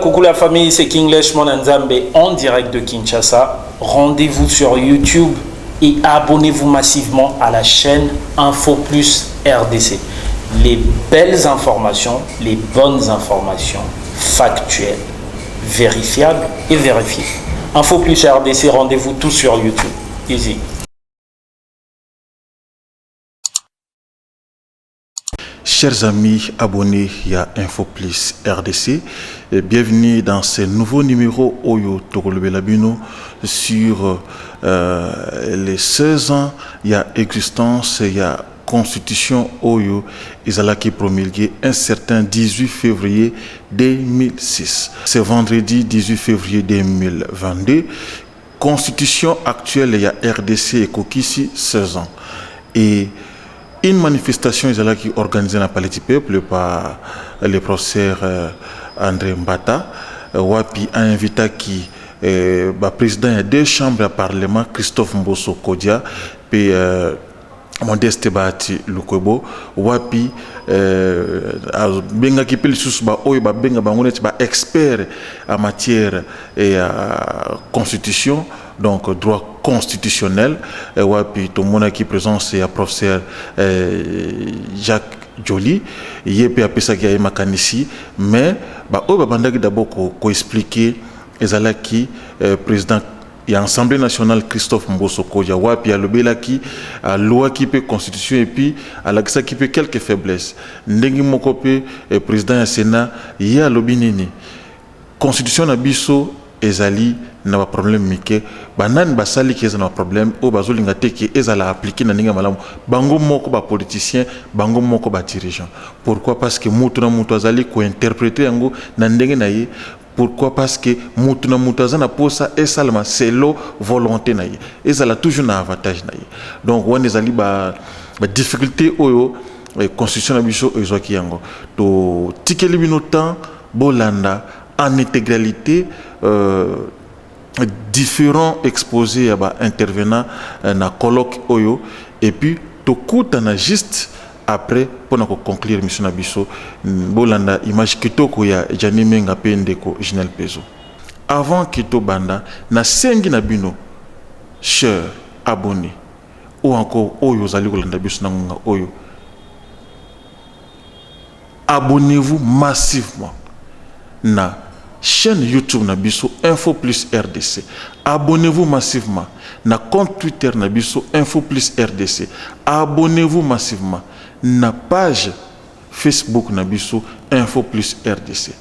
Coucou la famille, c'est Kinglish Monanzambe en direct de Kinshasa. Rendez-vous sur YouTube et abonnez-vous massivement à la chaîne Info Plus RDC. Les belles informations, les bonnes informations factuelles, vérifiables et vérifiées. Info Plus RDC, rendez-vous tous sur YouTube. Easy. Chers amis abonnés à Info Plus RDC, bienvenue dans ce nouveau numéro Oyo Togolobelabino sur les 16 ans il y a existence, il y a constitution Oyo Izalaki promulguée un certain 18 février 2006. C'est vendredi 18 février 2022. Constitution actuelle il y a RDC et Kokisi 16 ans. Et une manifestation qui est organisée dans le Palais du Peuple par le professeur André Mbata, Wapi a invité qui président de deux chambres à Parlement, Christophe Mbosso Kodia, puis Modeste Bati Lukwebo, Wapi benga qui peut expert en matière et constitution, donc droit constitutionnel. Wapi tout le monde qui présente c'est le professeur Jacques Joly, il peut appeler ça qui a makanisi, mais d'abord qu'on expliquer ezalaki président et l'Assemblée nationale Christophe Mbosso Kodia Wapi a le qui a loi qui peut constitution et puis à la qui peut quelques faiblesses. Ndengi mokope président du Sénat il y a l'obinini constitution na biso ezali na ba problème mike banan basali ki ezana problème o bazolinga te ki ezala appliquer na ninga malamu bango moko ba politicien bango moko ba dirigeant. Pourquoi? Parce que mutu na mutu azali ko interpréter yango na ndenge na ye. Pourquoi? Parce que mutuna mutazana posa et salma c'est lo volonté na ye et ça a toujours un avantage na ye. Donc on ezali ba difficulté oyo constitution na biso ezoki yango to tikeli bino temps bolanda en intégralité différents exposés à intervenants na colloque oyo et puis to kutana juste après pour conclure mission nabiso bolanda image kitoko ya Janime Ngape Ndeko Jinel Pezo. Avant kito banda na sengi na bino chers abonnés ou encore oyo zali kolanda biso na ngonga oyo, abonnez-vous massivement na chaîne YouTube Nabiso Info Plus RDC. Abonnez-vous massivement na compte Twitter Nabiso Info Plus RDC. Abonnez-vous massivement na page Facebook Nabiso Info Plus RDC.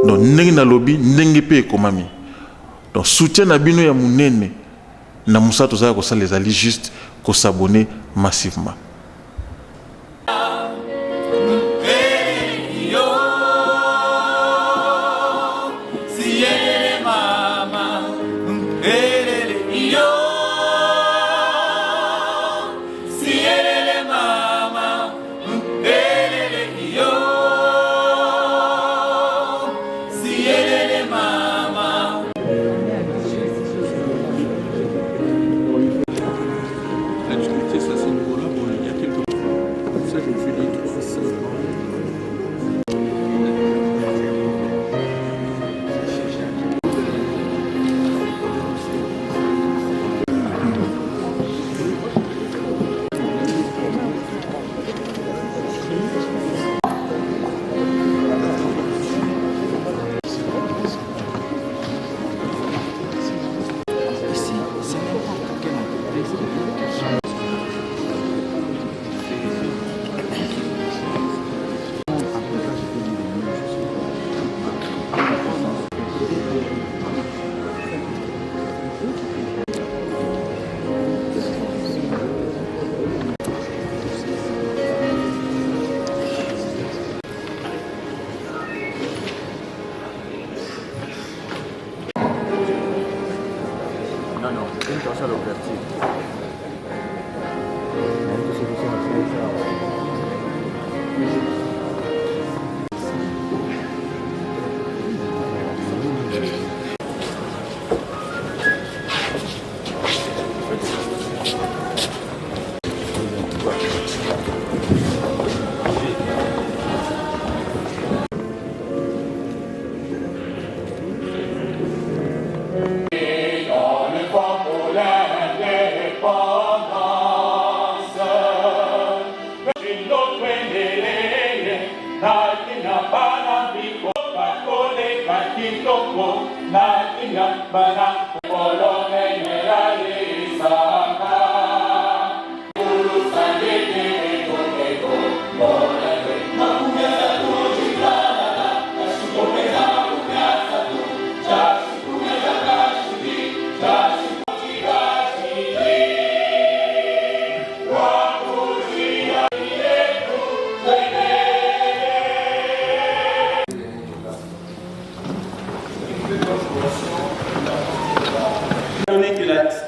Donc ndenge na lobby ndenge pe komami. Donc soutien na bino ya munene na musato za ko sa les ali juste ko s'abonner massivement.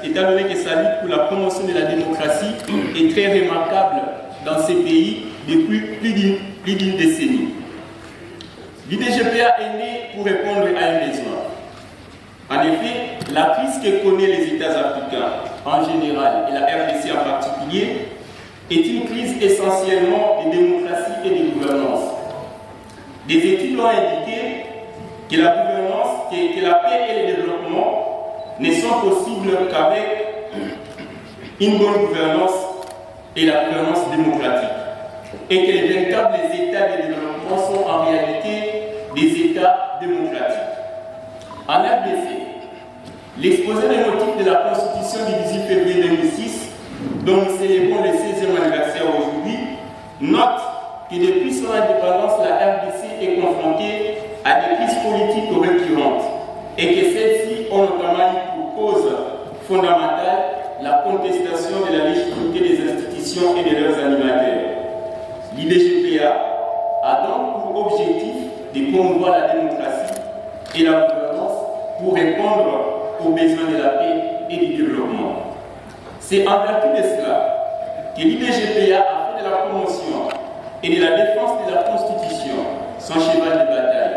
Étant donné que sa lutte pour la promotion de la démocratie est très remarquable dans ces pays depuis plus d'une décennie. L'IDGPA est né pour répondre à un besoin. En effet, la crise que connaissent les États africains en général et la RDC en particulier est une crise essentiellement de démocratie et de gouvernance. Des études ont indiqué que la gouvernance, que la paix et le développement ne sont possibles qu'avec une bonne gouvernance et la gouvernance démocratique. Et que les véritables États de développement sont en réalité des États démocratiques. En RDC, l'exposé des motifs de la Constitution du 18 février 2006, dont nous célébrons le 16e anniversaire aujourd'hui, note que depuis son indépendance, la RDC est confrontée à des crises politiques récurrentes et que celles-ci ont notamment eu pour cause fondamentale la contestation de la légitimité des institutions et de leurs animateurs. L'IDGPA a donc pour objectif de promouvoir la démocratie et la gouvernance pour répondre aux besoins de la paix et du développement. C'est en vertu de cela que l'IDGPA a fait de la promotion et de la défense de la Constitution son cheval de bataille.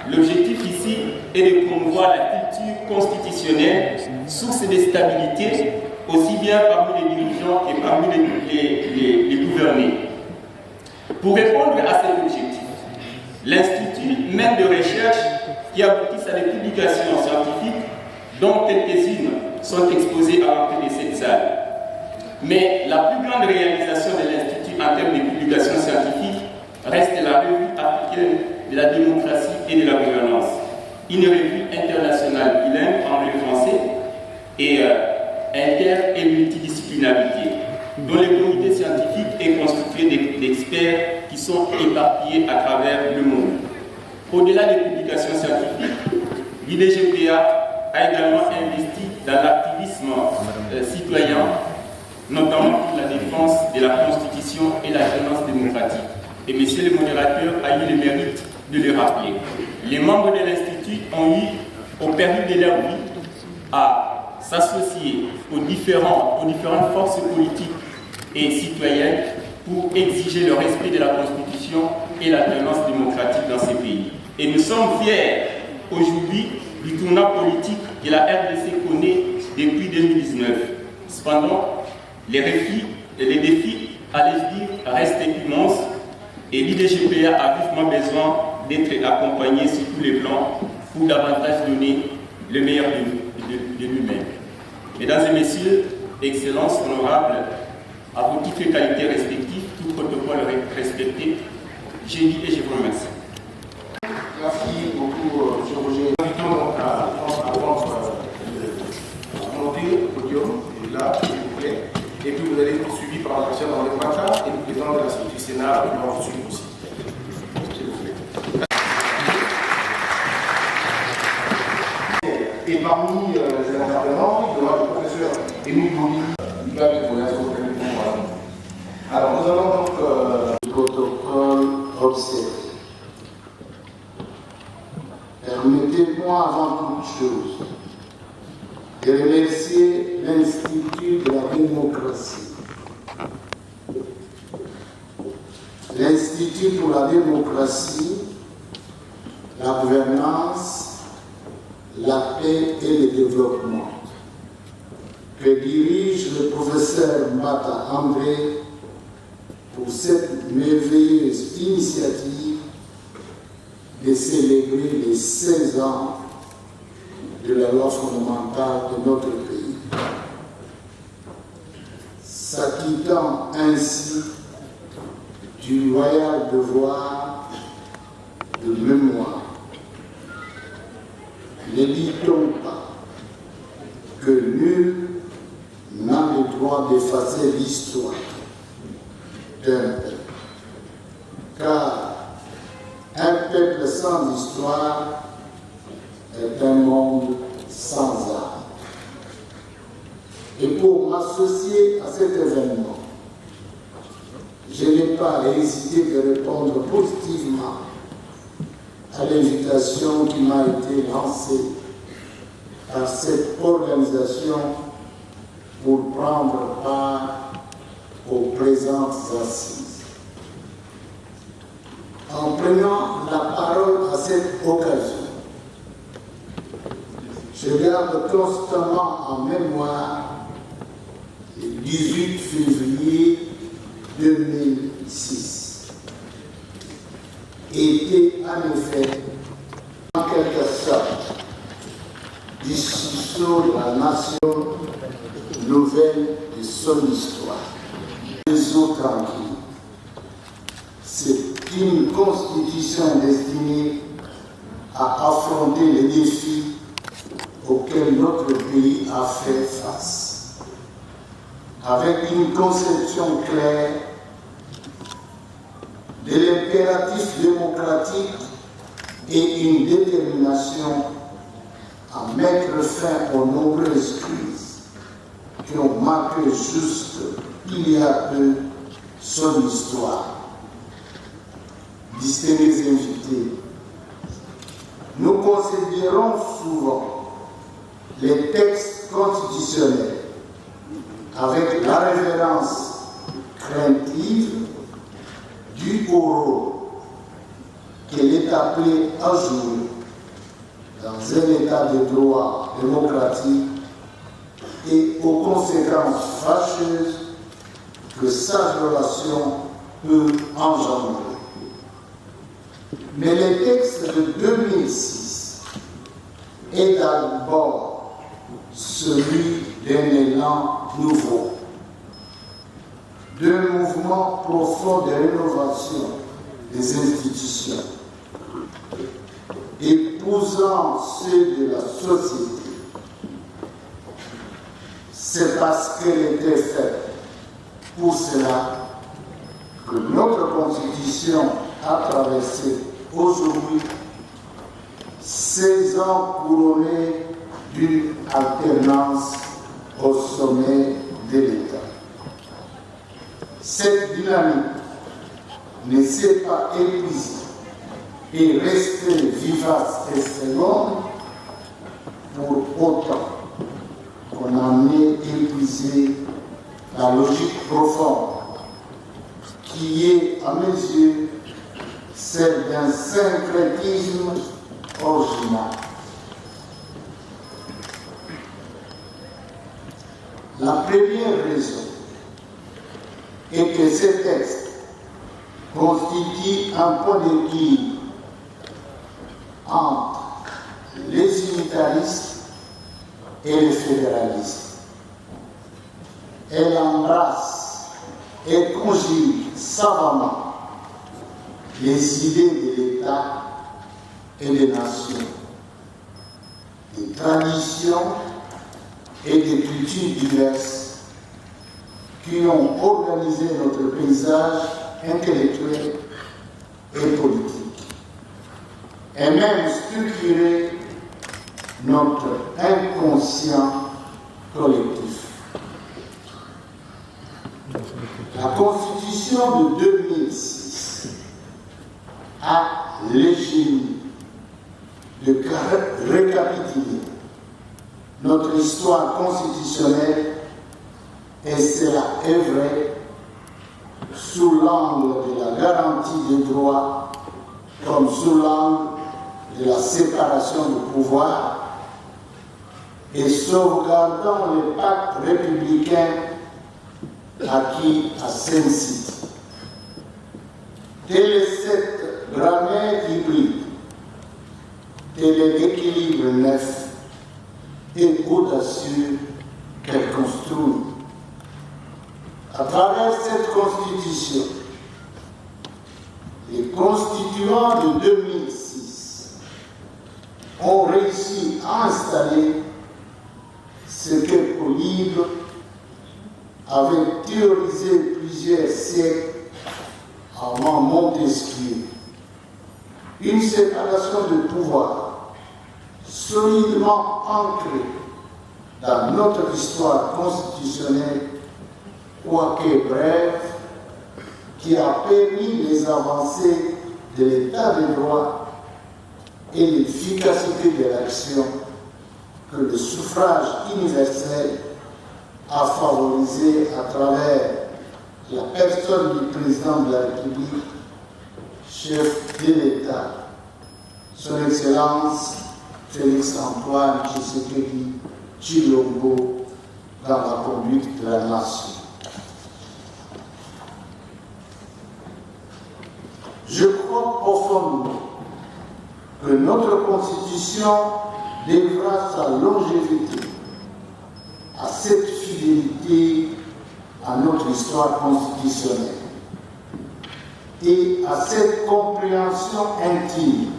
L'objectif ici est de promouvoir la culture constitutionnelle, source de stabilité, aussi bien parmi les dirigeants que parmi les gouvernés. Pour répondre à cet objectif, l'Institut mène de recherche qui aboutissent à des publications scientifiques, dont quelques-unes sont exposées à l'entrée de cette salle. Mais la plus grande réalisation de l'Institut en termes de publications scientifiques reste la revue africaine de la démocratie et de la gouvernance, une revue internationale bilingue anglais-français et inter- et multidisciplinarité, dont le comité scientifique est constitué d'experts qui sont éparpillés à travers le monde. Au-delà des publications scientifiques, l'IDGPA a également investi dans l'activisme citoyen, notamment pour la défense de la Constitution et la gouvernance démocratique. Et monsieur le modérateur a eu le mérite de le rappeler. Les membres de l'Institut ont eu, au péril de leur vie, à s'associer aux différentes forces politiques et citoyennes pour exiger le respect de la Constitution et la gouvernance démocratique dans ces pays. Et nous sommes fiers aujourd'hui du tournant politique que la RDC connaît depuis 2019. Cependant, les défis, allais-je dire, restent immenses et l'IDGPA a vivement besoin d'être accompagné sur tous les plans pour davantage donner le meilleur de lui-même. Mesdames et messieurs, Excellences, honorables, à vos titres et qualités respectifs, tout protocole respecté, j'ai dit et je vous remercie. Merci beaucoup, M. Roger. Nous invitons donc à monter au podium, et là, s'il vous plaît. Et puis vous allez être suivi par la personne dans le matin et le président de l'Assemblée du Sénat va vous suivre aussi. S'il vous plaît. Et parmi les intervenants, il y aura le professeur Émile Bouli, qui va être pour alors nous allons donc le protocole observé. Permettez-moi avant toute chose de remercier l'Institut de la démocratie. L'Institut pour la démocratie, la gouvernance, la paix et le développement, que dirige le professeur Mbata André pour cette merveilleuse initiative de célébrer les 16 ans de la loi fondamentale de notre pays, s'acquittant ainsi du royal devoir de mémoire. Ne dit-on pas que nul n'a le droit d'effacer l'histoire d'un peuple, car un peuple sans histoire est un monde sans âme. Et pour m'associer à cet événement, je n'ai pas hésité de répondre positivement à l'invitation qui m'a été lancée par cette organisation pour prendre part aux présentes assises. En prenant la parole à cette occasion, je garde constamment en mémoire le 18 février 2006. Était en effet, en quelque sorte, l'issue de la nation nouvelle de son histoire. Les eaux tranquilles. C'est une constitution destinée à affronter les défis auxquels notre pays a fait face, avec une conception claire de l'impératif démocratique et une détermination à mettre fin aux nombreuses crises qui ont marqué juste il y a peu son histoire. Distingués invités, nous considérons souvent les textes constitutionnels avec la révérence craintive du haut rôle qu'elle est appelée à jouer dans un état de droit démocratique et aux conséquences fâcheuses que sa violation peut engendrer. Mais le texte de 2006 est d'abord celui d'un élan nouveau, d'un mouvement profond de rénovation des institutions, épousant ceux de la société. C'est parce qu'elle était faite pour cela que notre Constitution a traversé aujourd'hui 16 ans couronnés d'une alternance au sommet de l'État. Cette dynamique ne s'est pas épuisée et restée vivace et seconde pour autant qu'on en ait épuisé la logique profonde qui est, à mes yeux, celle d'un syncrétisme original. La première raison est que ces textes constituent un point d'équilibre entre les unitaristes et les fédéralistes. Elle embrasse et conjugue savamment les idées de l'État et des nations, des traditions et des cultures diverses qui ont organisé notre paysage intellectuel et politique, et même structuré notre inconscient collectif. La Constitution de 2006 a légitime de récapituler notre histoire constitutionnelle, et cela est vrai sous l'angle de la garantie des droits comme sous l'angle de la séparation du pouvoir et sauvegardant les pactes républicains acquis à Saint-Cite. Tel est cette grammaire hybride, tel est l'équilibre neuf et audacieux qu'elle construit. À travers cette Constitution, les constituants de 2006 ont réussi à installer ce que Polybe avait théorisé plusieurs siècles avant Montesquieu. Une séparation de pouvoir solidement ancrée dans notre histoire constitutionnelle, quoique brève, qui a permis les avancées de l'état de droit et l'efficacité de l'action que le suffrage universel a favorisé à travers la personne du président de la République, chef de l'État, son Excellence Félix-Antoine Tshisekedi Tshilombo, dans la conduite de la nation. Je crois profondément que notre Constitution devra sa longévité à cette fidélité à notre histoire constitutionnelle et à cette compréhension intime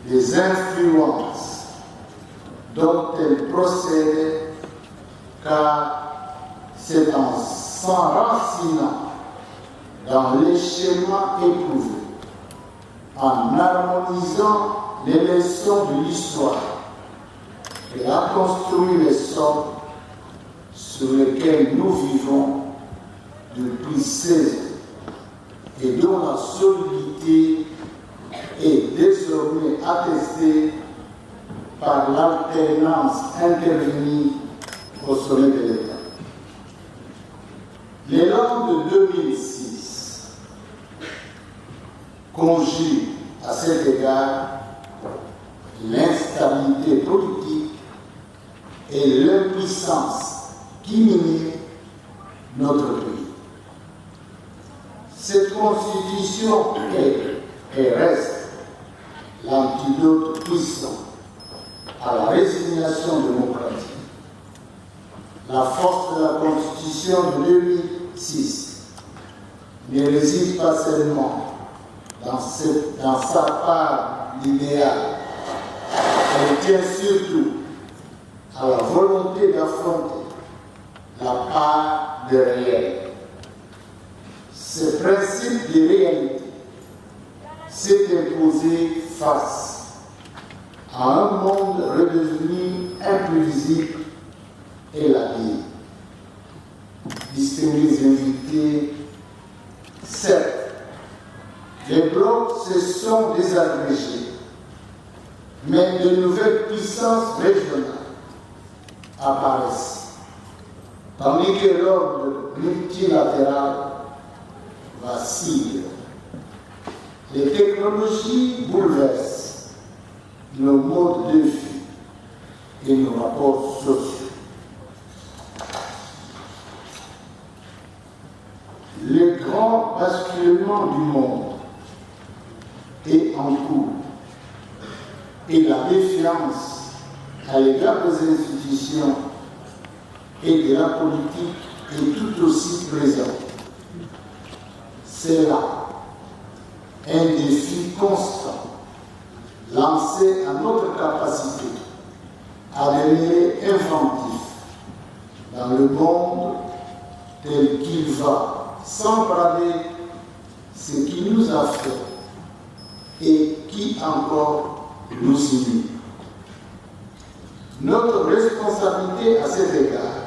des influences dont elle procède, car c'est en s'enracinant dans les schémas éprouvés, en harmonisant les leçons de l'histoire et à construire les socles sur lesquels nous vivons depuis 16 ans et dont la solidité est désormais attestée par l'alternance intervenue au sommet de l'État. L'élan de 2006 conjugue à cet égard l'instabilité politique et l'impuissance qui mine notre pays. Cette constitution est et reste l'antidote puissant à la résignation démocratique. La force de la Constitution de 2006 ne réside pas seulement dans sa part d'idéal, elle tient surtout à la volonté d'affronter la part de réel. Ce principe de réalité s'est imposé face à un monde redevenu imprévisible et labile. Distingués invités, certes, les blocs se sont désagrégés, mais de nouvelles puissances régionales apparaissent, tandis que l'ordre multilatéral vacille. Les technologies bouleversent nos modes de vie et nos rapports sociaux. Le grand basculement du monde est en cours et la défiance à l'égard des institutions et de la politique est tout aussi présente. C'est là un défi constant lancé à notre capacité à devenir inventif dans le monde tel qu'il va, sans brader ce qui nous a fait et qui encore nous unit. Notre responsabilité à cet égard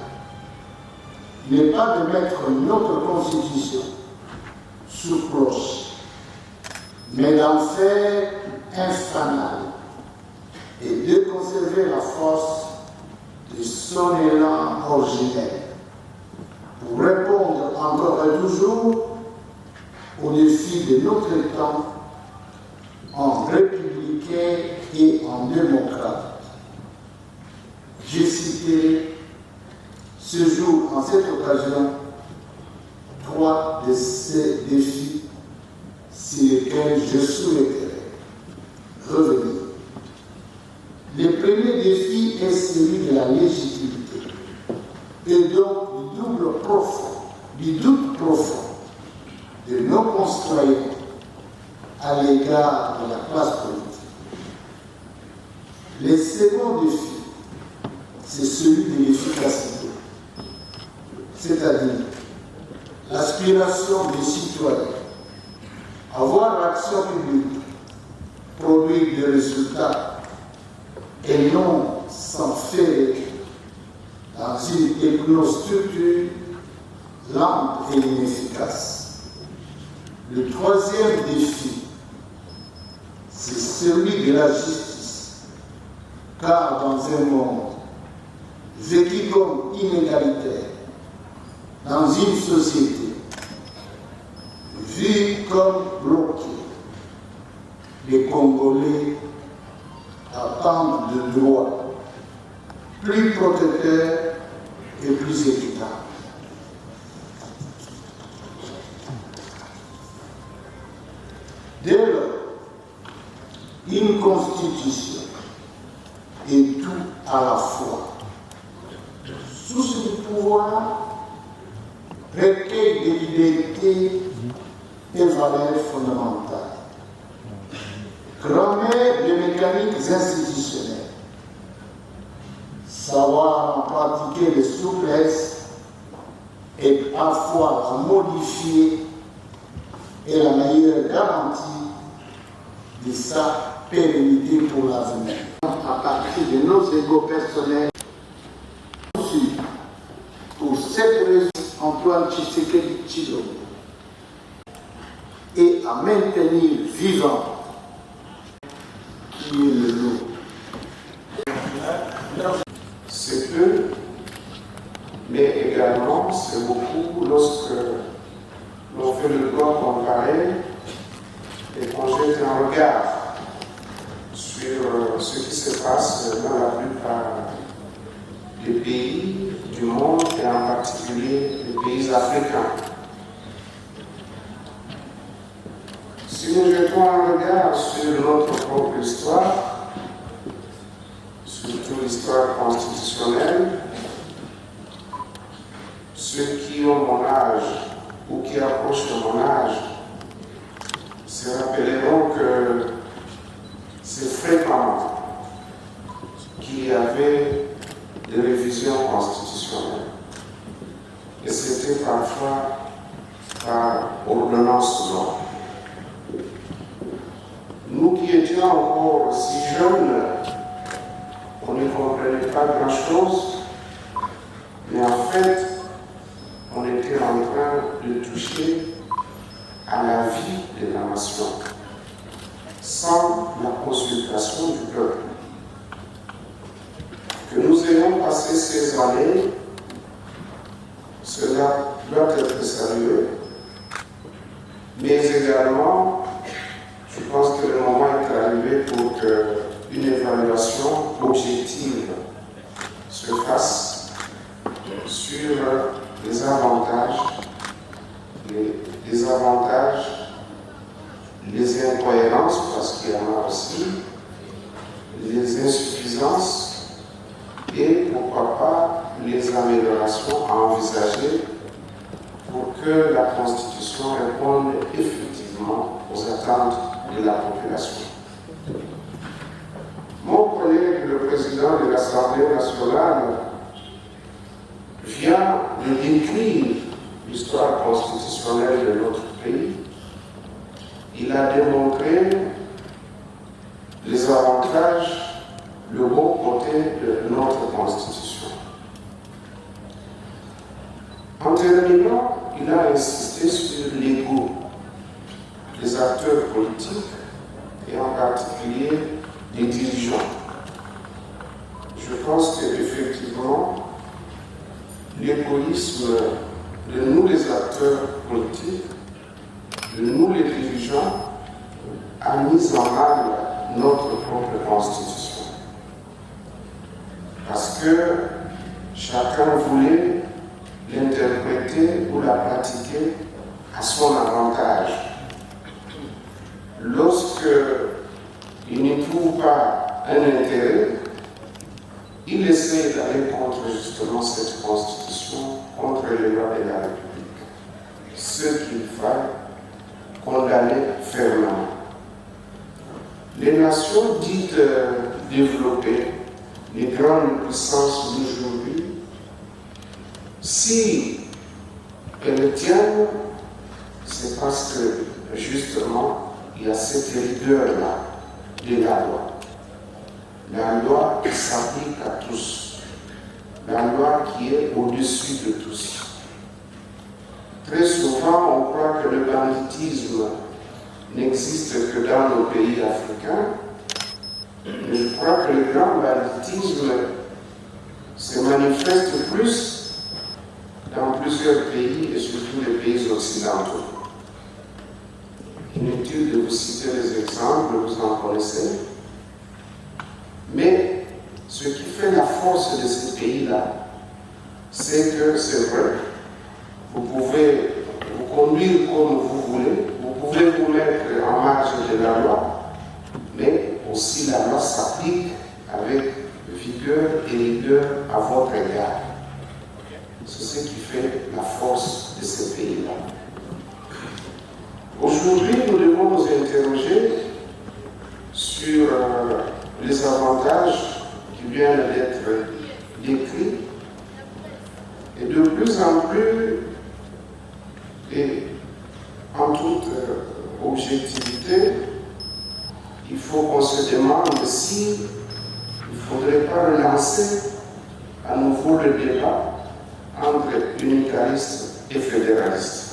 n'est pas de mettre notre Constitution sous cloche, mais d'en faire un fanal et de conserver la force de son élan originel pour répondre encore et toujours aux défis de notre temps en républicain et en démocrate. J'ai cité ce jour, en cette occasion, 3 de ces défis sur lesquels je souhaiterais revenir. Le premier défi est celui de la légitimité et donc du doute profond de nos concitoyens à l'égard de la classe politique. Le second défi, c'est celui de l'efficacité, c'est-à-dire l'aspiration des citoyens à voir l'action publique produire des résultats et non s'enferrer dans une technostructure lente et inefficace. Le troisième défi, c'est celui de la justice, car dans un monde vécu comme inégalitaire, dans une société vue comme bloquée, les Congolais attendent de droits plus protecteurs et plus équitables. Dès lors, une constitution est tout à la fois. Source du pouvoir, recueil de libertés et valeurs fondamentales. Grammaire des mécaniques institutionnelles. Savoir en pratiquer les souplesses et parfois en modifier est la meilleure garantie de sa pérennité pour l'avenir. À partir de nos égos personnels, pour cette raison, Antoine Tshisekedi Tshilombo et à maintenir vivant qui est le lot. C'est peu, mais également c'est beaucoup lorsque l'on fait le droit comparé et qu'on jette un regard sur ce qui se passe dans la plupart des pays du monde et en particulier les pays africains. Si nous jetons un regard sur notre propre histoire, surtout l'histoire constitutionnelle, ceux qui ont mon âge ou qui approchent de mon âge se rappelleront que c'est fréquemment qu'il y avait des révisions constitutionnelles. Et c'était parfois par ordonnance de loi. Nous qui étions encore si jeunes, on ne comprenait pas grand-chose, mais en fait, on était en train de toucher à la vie de la nation, sans la consultation du peuple. Que nous ayons passé ces années, cela doit être salué, mais également, je pense que le moment est arrivé pour qu'une évaluation objective se fasse sur les avantages, les désavantages, les incohérences, parce qu'il y en a aussi, les insuffisances et pourquoi pas les améliorations à envisager pour que la Constitution réponde effectivement aux attentes de la population. Mon collègue, le président de l'Assemblée nationale, vient de décrire l'histoire constitutionnelle de notre pays. Il a démontré les avantages, le bon côté de notre Constitution. En terminant, il a insisté sur l'ego des acteurs politiques et en particulier des dirigeants. Je pense qu'effectivement, l'égoïsme de nous les acteurs politiques, de nous les dirigeants, a mis en mal notre propre Constitution. Parce que chacun voulait l'interpréter ou la pratiquer à son avantage. Lorsque il n'y trouve pas un intérêt, il essaie d'aller contre justement cette Constitution, contre les lois de la République. Ce qu'il faille condamner fermement. les nations dites développées, les grandes puissances d'aujourd'hui, si elles tiennent, c'est parce que justement, il y a cette rigueur-là de la loi. La loi qui s'applique à tous. La loi qui est au-dessus de tous. Très souvent, on croit que le banditisme n'existe que dans nos pays africains. Mais je crois que le grand banditisme se manifeste plus dans plusieurs pays et surtout les pays occidentaux. Inutile de vous citer les exemples, vous en connaissez. Mais ce qui fait la force de ces pays-là, c'est que c'est vrai, vous pouvez vous conduire comme vous voulez, vous pouvez vous mettre en marge de la loi, mais aussi la loi s'applique avec vigueur et rigueur à votre égard. C'est ce qui fait la force de ces pays-là. Aujourd'hui, nous devons nous interroger sur les avantages qui viennent d'être décrits et de plus en plus, et en toute objectivité, il faut qu'on se demande si il ne faudrait pas relancer à nouveau le débat entre unitaristes et fédéralistes.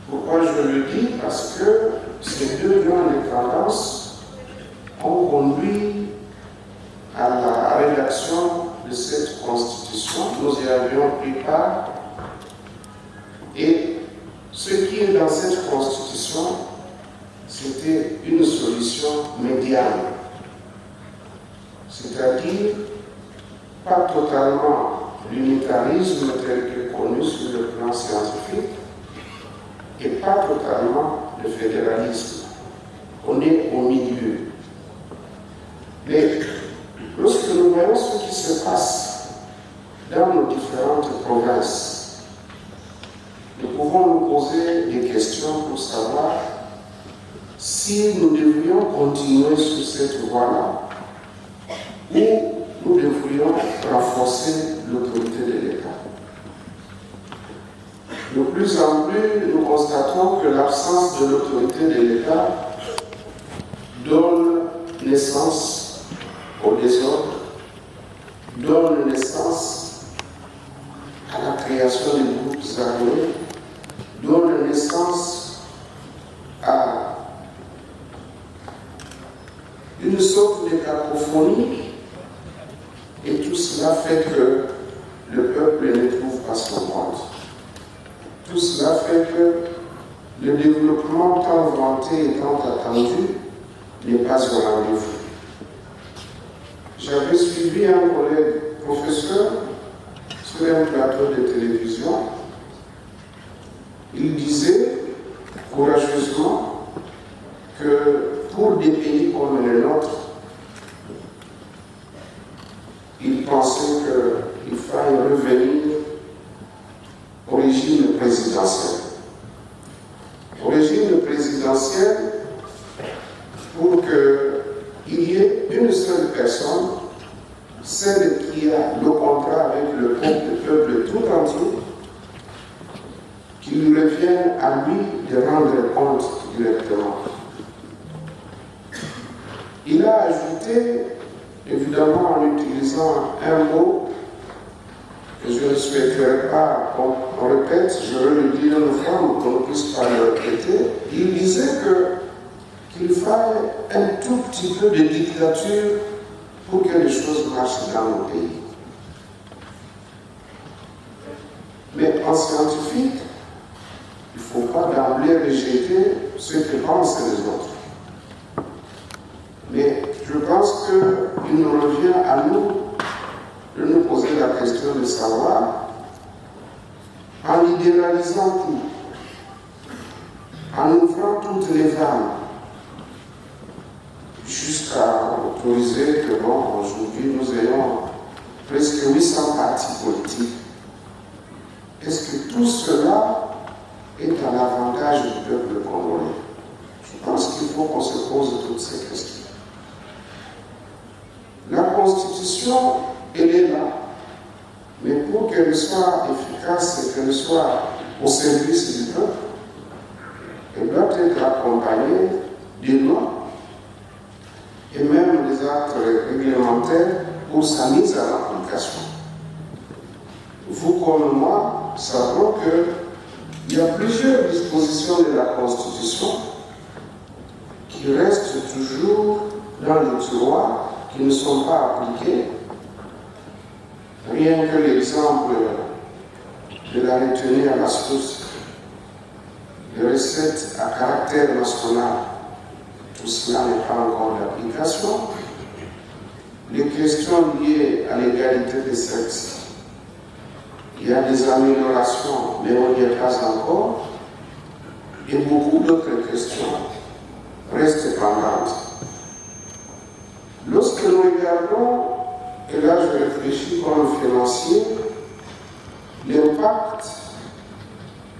Pourquoi je le dis? Parce que ces deux grandes tendances ont conduit à la rédaction de cette constitution. Nous y avions pris part. Et ce qui est dans cette constitution, c'était une solution médiane. C'est-à-dire, pas totalement l'unitarisme tel que connu sur le plan scientifique, et pas totalement le fédéralisme. On est au milieu. Mais lorsque nous voyons ce qui se passe dans nos différentes provinces, nous pouvons nous poser des questions pour savoir si nous devrions continuer sur cette voie-là ou nous devrions renforcer l'autorité de l'État. De plus en plus, nous constatons que l'absence de l'autorité de l'État donne naissance au désordre, donne naissance à la création de groupes armés, donne naissance à une sorte de cacophonie, et tout cela fait que le peuple ne trouve pas son compte. Tout cela fait que le développement tant vanté et tant attendu n'est pas au rendez-vous. J'avais suivi un collègue professeur sur un plateau de télévision. Il disait courageusement que pour des pays comme le nôtre, il pensait qu'il fallait revenir au régime présidentiel. Au régime présidentiel, pour qu'il y ait une seule personne, celle qui a le contrat avec le peuple tout entier, qu'il revienne à lui de rendre compte directement. Il a ajouté, évidemment en utilisant un mot que je ne souhaiterais pas qu'on répète, je veux le dire une fois pour qu'on ne puisse pas le répéter. Il disait qu'il fallait un tout petit peu de dictature pour que les choses marchent dans nos pays. Mais en scientifique, il ne faut pas d'emblée rejeter ce que pensent les autres. Mais je pense qu'il nous revient à nous de nous poser la question de savoir, en libéralisant tout, en ouvrant toutes les vannes, jusqu'à autoriser que, bon, aujourd'hui, nous ayons presque 800 partis politiques. Est-ce que tout cela est à l'avantage du peuple congolais? Je pense qu'il faut faut qu'on se pose toutes ces questions. La Constitution, elle est là, mais pour qu'elle soit efficace et qu'elle soit au service du peuple, elle doit être accompagnée des lois et même des actes réglementaires pour sa mise à l'application. Vous comme moi savons qu'il y a plusieurs dispositions de la Constitution qui restent toujours dans le tiroir, qui ne sont pas appliquées. Rien que l'exemple de la retenue à la source, les recettes à caractère national, tout cela n'est pas encore d'application. Les questions liées à l'égalité des sexes, il y a des améliorations, mais on n'y est pas encore. Et beaucoup d'autres questions restent pendantes. Lorsque nous regardons, et là je réfléchis comme financier, l'impact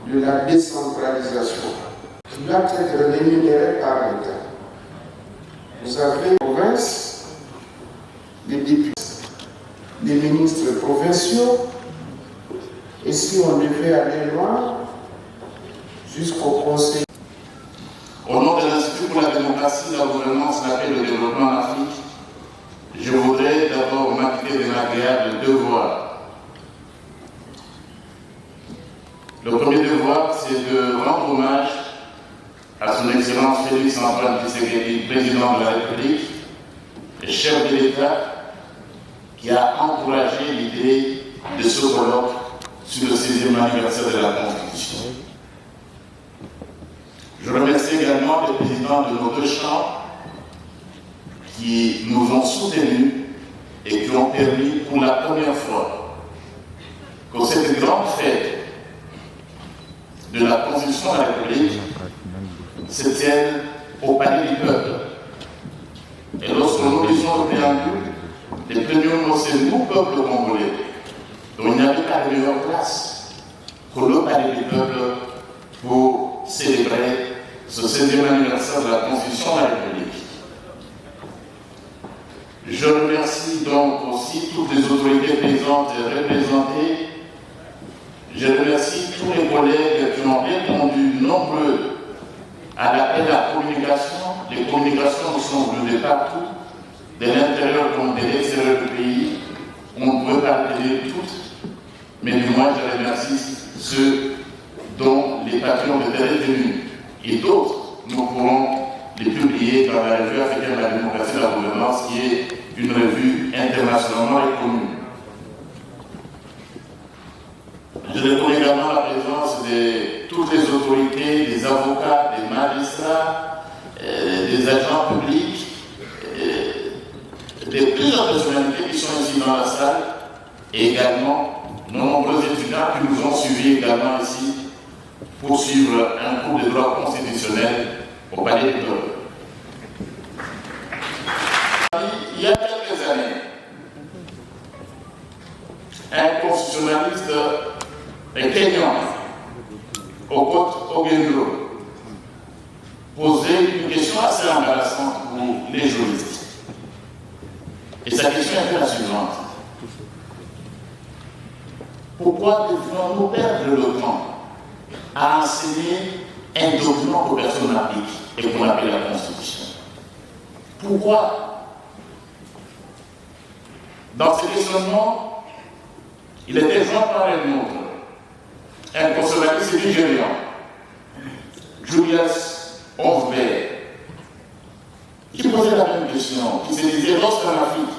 de la décentralisation qui doit être rémunéré par l'État. Vous avez les provinces, les députés, les ministres provinciaux, et si on devait aller loin, jusqu'au Conseil. Au nom de l'Institut pour la démocratie, la gouvernance, la paix et le développement en Afrique, je voudrais d'abord m'acquitter d'un agréable devoir. Le premier devoir, c'est de rendre hommage à son Excellence Félix Antoine Tshisekedi, président de la République et chef de l'État, qui a encouragé l'idée de ce colloque sur le 16e anniversaire de la Constitution. Je remercie également les présidents de nos deux chambres qui nous ont soutenus et qui ont permis pour la première fois que cette grande fête de la Constitution de la République se tienne au palais du peuple. Et lorsque nous lisons le préambule, les premiers mots, c'est nous, peuple congolais. Donc il n'y avait pas de meilleure place que le palais du peuple pour célébrer ce 16e anniversaire de la Constitution de la République. Je remercie donc aussi toutes les autorités présentes et représentées. Je remercie tous les collègues qui ont répondu nombreux à l'appel à la communication. Les communications sont venues partout, de l'intérieur comme de l'extérieur du pays. On ne peut pas les dire toutes, mais du moins je remercie ceux dont les patrons étaient retenus. Et d'autres, nous pourrons les publier dans la revue africaine de la démocratie et de la gouvernance, qui est une revue internationalement reconnue. Je reconnais également la présence de toutes les autorités, des avocats, des magistrats, des agents publics, de plusieurs personnalités qui sont ici dans la salle, et également nos nombreux étudiants qui nous ont suivis également ici pour suivre un cours de droit constitutionnel au Palais du Peuple. Il y a quelques années, un constitutionnaliste kenyan au côte Ogendro posait une question assez embarrassante pour les juristes. Et sa question était la suivante. Pourquoi devons-nous perdre le temps à enseigner un document que personne n'applique et qu'on appelle la Constitution? Pourquoi? Dans ce questionnement, il était joint par un autre, un conservatrice nigérian, Julius Ovbert, qui posait la même question, qui se disait, lorsqu'en Afrique,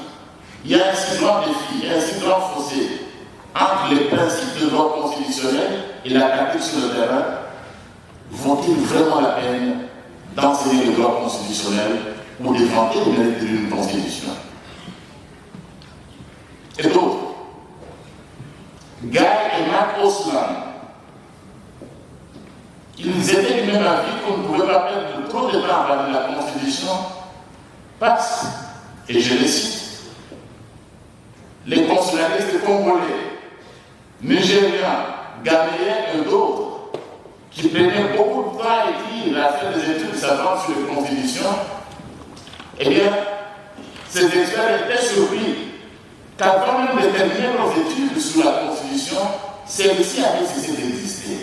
il y a un si grand défi, un si grand fossé entre les principes de droit constitutionnel et la pratique sur le terrain, vaut-il vraiment la peine d'enseigner le droit constitutionnel ou de vanter le mérite d'une constitution? Et d'autres, Guy et Mark Osland, ils étaient du même avis qu'on ne pouvait pas perdre trop de temps à parler de la Constitution parce, et je les cite, les constitutionnalistes congolais, nigériens, ghanéens et d'autres qui prenait beaucoup de temps à écrire, à faire des études savantes sur les constitutions, eh bien, ces experts étaient surpris qu'avant même de terminer nos études sur la Constitution, celle-ci avait cessé d'exister.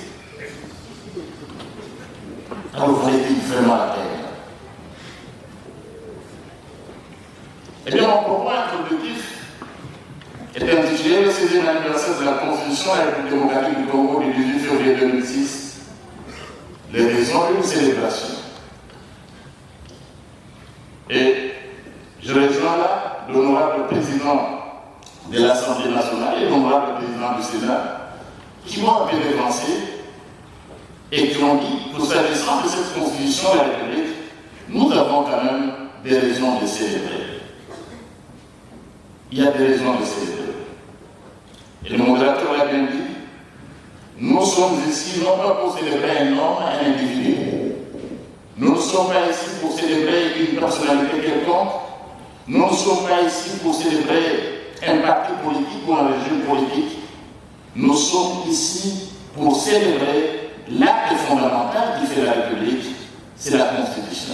Alors, vous voyez vraiment la terre. Eh bien, mon propos introductif était intitulé le 16e anniversaire de la Constitution de la République démocratique du Congo du 18 février 2006, les raisons d'une célébration. Et je rejoins là l'honorable président de l'Assemblée nationale et l'honorable président du Sénat qui m'ont bien avancé et qui ont dit, pour s'agissant de cette Constitution de la République, nous avons quand même des raisons de célébrer. Il y a des raisons de célébrer. Et le modérateur l'a bien dit, nous sommes ici non pas pour célébrer un homme, un individu. Nous ne sommes pas ici pour célébrer une personnalité quelconque. Nous ne sommes pas ici pour célébrer un parti politique ou un régime politique. Nous sommes ici pour célébrer l'acte fondamental qui fait la République, c'est la Constitution.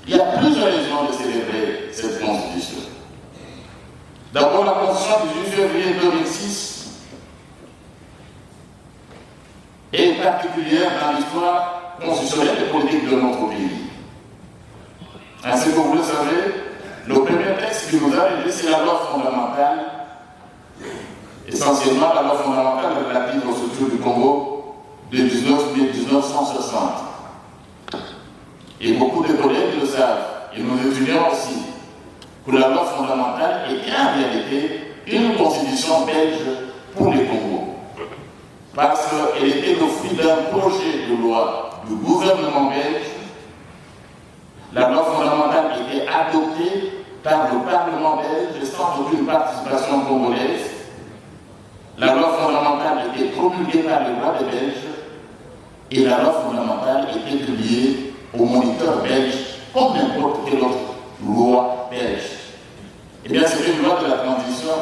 Il y a plusieurs raisons de célébrer cette Constitution. D'abord, la Constitution du 18 février 2006 est particulière dans l'histoire constitutionnelle et politique de notre pays. Ainsi que vous le savez, le premier texte qui nous a régi, c'est la loi fondamentale, essentiellement la loi fondamentale relative aux structures du Congo de 1960. Et beaucoup de collègues le savent, et nous étudions aussi, que la loi fondamentale était en réalité une constitution belge pour les Congos. Parce qu'elle était le fruit d'un projet de loi du gouvernement belge. La loi fondamentale était adoptée par le Parlement belge sans aucune participation congolaise. La loi fondamentale était promulguée par le roi des Belges et la loi fondamentale était publiée au Moniteur belge comme n'importe quelle autre loi belge. Eh bien, c'est une loi de la transition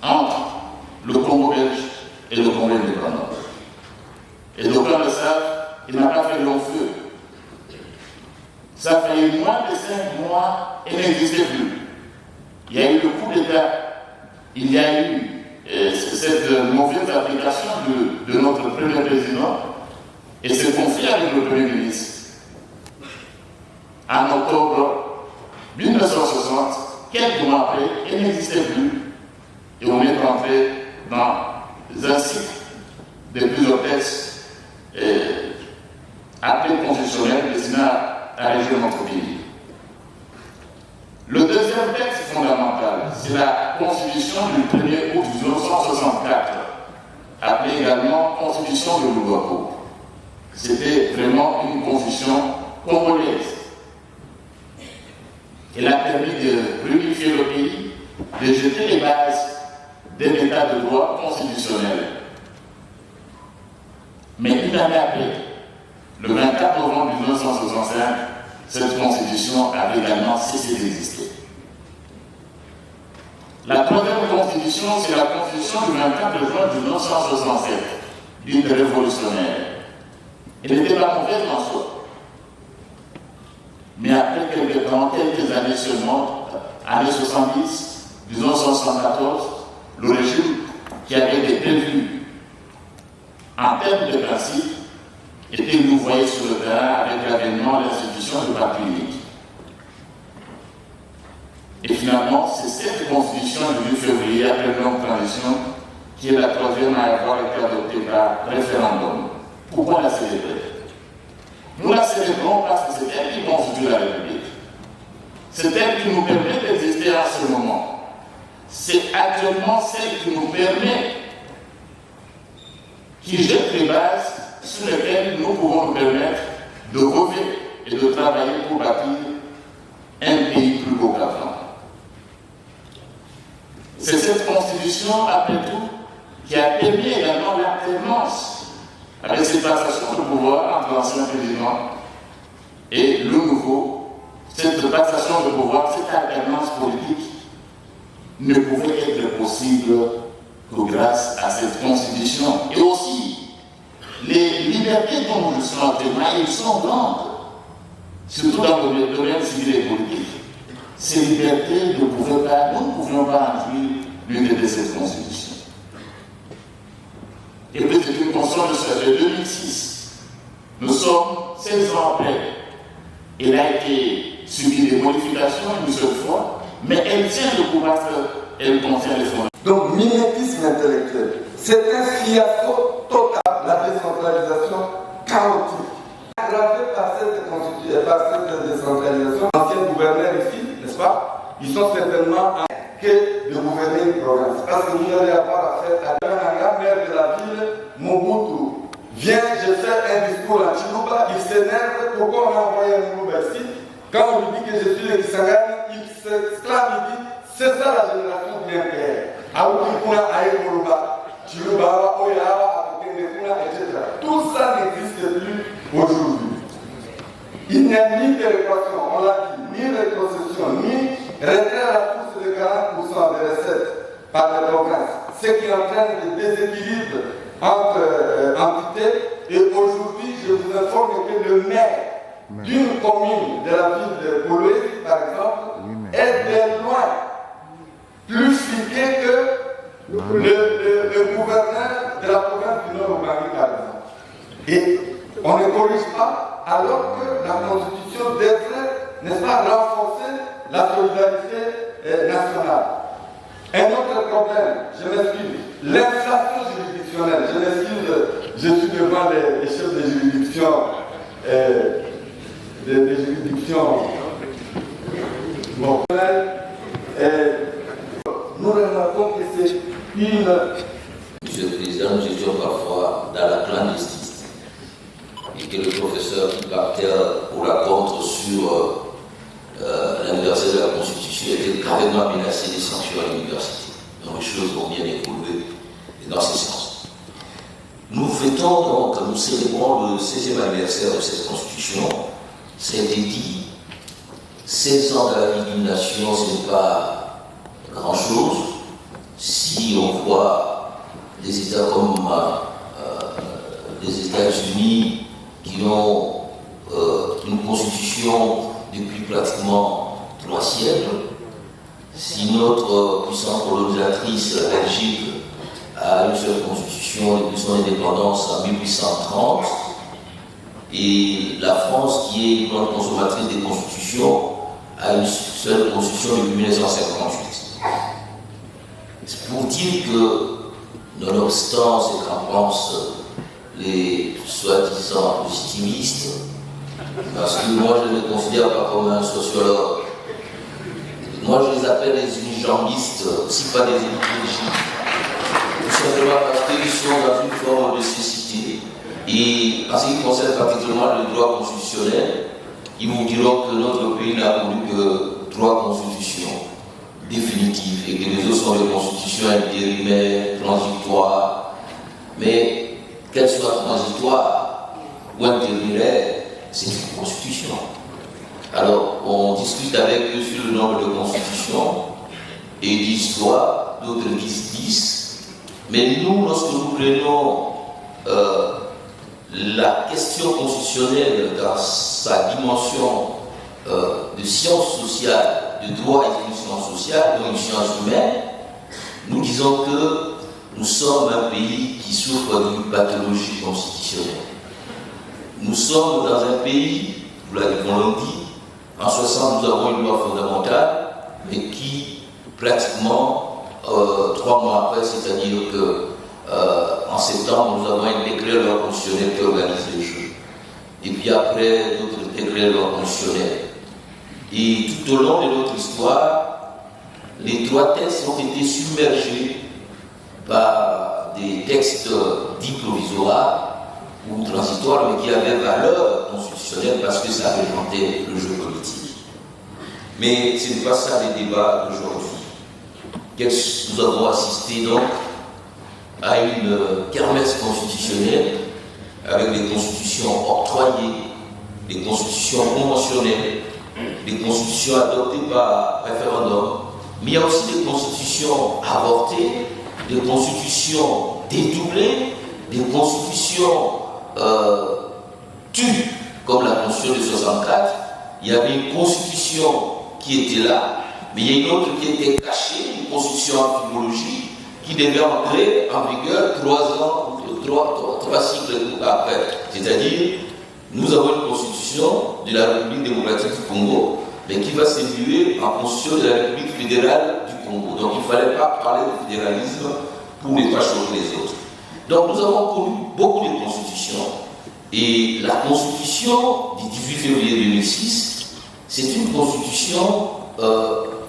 entre le Congo belge et le Congo indépendant. Et d'aucuns le savent, il n'a pas fait long feu. Ça fait moins de 5 mois et n'existait plus. Il y a eu le coup d'État, il y a eu cette mauvaise application de notre premier président et ce conflit avec le premier ministre. En octobre 1960, quelques mois après, elle n'existait plus et on est entré dans un cycle de plusieurs textes appelés constitutionnels destinés à régir notre pays. Le deuxième texte fondamental, c'est la Constitution du 1er août 1964, appelée également Constitution de Lougapo. C'était vraiment une constitution congolaise. Elle a permis de réunifier le pays, de jeter les bases d'un état de droit constitutionnel. Mais une année après, le 24 novembre 1965, cette constitution avait également cessé d'exister. La troisième constitution, c'est la constitution du 24 juin 1967, dite révolutionnaire. Elle n'était pas mauvaise en soi. Mais après quelques années seulement, années 70, 1974, le régime qui avait été prévu en termes de principe était louvoyé sur le terrain avec l'avènement de l'institution du parti unique. Et finalement, c'est cette constitution du 8 février, après une longue transition, qui est la troisième à avoir été adoptée par référendum. Pourquoi la célébrer? Nous la célébrons parce que c'est elle qui constitue la République. C'est elle qui nous permet d'exister à ce moment. C'est actuellement celle qui nous permet, qui jette les bases sur lesquelles nous pouvons nous permettre de revivre et de travailler pour bâtir un pays plus beau qu'avant. C'est cette constitution, après tout, qui a permis également l'alternance avec cette passation de pouvoir entre l'ancien président et le nouveau. Cette passation de pouvoir, cette alternance politique ne pouvait être possible que grâce à cette constitution et aussi les libertés dont je suis en témoin, elles sont grandes, surtout dans le domaine civil et politique. Ces libertés nous ne pouvions pas inclure l'une de ces constitutions. Et puis c'est une constitution de 2006. Nous sommes 16 ans après. Elle a été subie des modifications une seule fois, mais elle tient le pouvoir qu'elle contient les fonds. Donc, mimétisme intellectuel, c'est un fiasco total, la décentralisation chaotique. Aggravé par cette décentralisation, l'ancien gouverneur ici, n'est-ce pas, ils sont certainement que de gouverner une province. Parce que vous allez avoir affaire à un maire de la ville, Mobutu, vient, je fais un discours à Chiluba, il s'énerve, pourquoi on a envoyé un Chiluba ici? Quand on lui dit que je suis le Kisangani, il s'exclame, il dit, c'est ça la génération bien père. Aoukikuna, Aïkoulouba, Chiluba, Oyawa, Abokendekuna, etc. Tout ça n'existe plus aujourd'hui. Il n'y a ni péréquation, on l'a dit, ni rétrocession, ni retrait à la course de 40% des recettes par les provinces, ce qui entraîne des déséquilibres entre entités. Et aujourd'hui, je vous informe que le maire d'une commune de la ville de Bouloué, par exemple, est de loin plus fliqué que le gouverneur de la province du Nord-Ouganda, par exemple. Et on ne corrige pas, alors que la Constitution devrait, n'est-ce pas, renforcer la solidarité nationale. Un autre problème, je m'excuse, l'inflation juridictionnelle. Je m'excuse, je suis devant les chefs de juridiction, des juridictions. Bon. Nous remarquons que c'est une. Monsieur le Président, nous étions parfois dans la clandestinité. Et que le professeur qui partait pour la contre sur l'anniversaire de la Constitution était carrément menacé de sanctions à l'université. Donc les choses ont bien évolué dans ce sens. Nous fêtons donc, nous célébrons le 16e anniversaire de cette Constitution. Ça a été dit, 16 ans de la vie d'une nation, ce n'est pas grand-chose. Si on voit des États comme les États-Unis qui ont une constitution depuis pratiquement 3 siècles, si notre puissance colonisatrice, la Belgique, a une seule constitution depuis son indépendance en 1830, et la France, qui est une grande consommatrice des constitutions, a une seule constitution depuis 1958. C'est pour dire que, nonobstant ce qu'en pensent les soi-disant positivistes, parce que moi je ne les considère pas comme un sociologue, moi je les appelle des unijambistes, si pas des écologistes, tout simplement parce qu'ils sont dans une forme de cécité. Et en ce qui concerne particulièrement le droit constitutionnel, ils vous diront que notre pays n'a connu que 3 constitutions définitives et que les autres sont des constitutions intérimaires, transitoires. Mais qu'elles soient transitoires ou intérimaires, c'est une constitution. Alors, on discute avec eux sur le nombre de constitutions et ils disent 3, d'autres disent 10. Mais nous, lorsque nous prenons la question constitutionnelle dans sa dimension de sciences sociales, de droit et de sciences sociales, donc une science humaine, nous disons que nous sommes un pays qui souffre d'une pathologie constitutionnelle. Nous sommes dans un pays, vous l'avez dit, en 60 nous avons une loi fondamentale, mais qui pratiquement 3 mois après, c'est-à-dire que en septembre, nous avons un décret de loi constitutionnelle qui organise les Jeux. Et puis après, d'autres décrets de loi constitutionnelle. Et tout au long de notre histoire, les 3 textes ont été submergés par des textes dits provisoires ou transitoires, mais qui avaient valeur constitutionnelle parce que ça représentait le jeu politique. Mais ce n'est pas ça le débat d'aujourd'hui. Nous avons assisté donc à une kermesse constitutionnelle avec des constitutions octroyées, des constitutions conventionnelles, des constitutions adoptées par référendum, mais il y a aussi des constitutions avortées, des constitutions dédoublées, des constitutions tue, comme la Constitution de 64, il y avait une constitution qui était là, mais il y a une autre qui était cachée, une constitution en philologie, qui devait entrer en vigueur 3 cycles après. C'est-à-dire, nous avons une constitution de la République démocratique du Congo, mais qui va s'évoluer en constitution de la République fédérale du Congo. Donc il ne fallait pas parler de fédéralisme pour ne pas choquer les autres. Donc nous avons connu beaucoup de constitutions. Et la constitution du 18 février 2006, c'est une constitution